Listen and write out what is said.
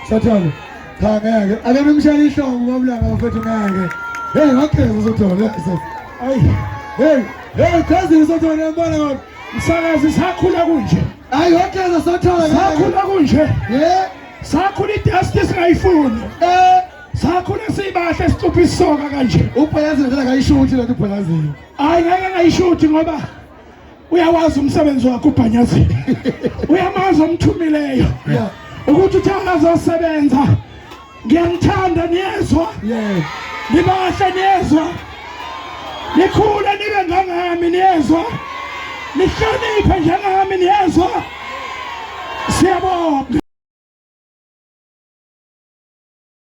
Satani. Thangeke. Ake nimshaya ihlobo babulanga bafethu ngeke. Hey, ngakhenza Satani. Hey, kazi Satani yabona ngoba Msakazi sakhula kunje. Hayi ngakhenza Satani. Sakhula kunje. Sakhula idasti singayifuni. Sakhula sibahle sicupha isoka kanje. Uphalazi ngeke ngayishuthi lento uphalazi. Hayi ngeke ngayishuthi ngoba uyawazi umsebenzi wakho uBhanyazi. Uyamazi umthumileyo. Ukuthi uthi angazosebenza ngiyangithanda niyezwa nibahle niyezwa nikhule nibe ngangami niyezwa nihloniphe njengami niyezwa siyabonga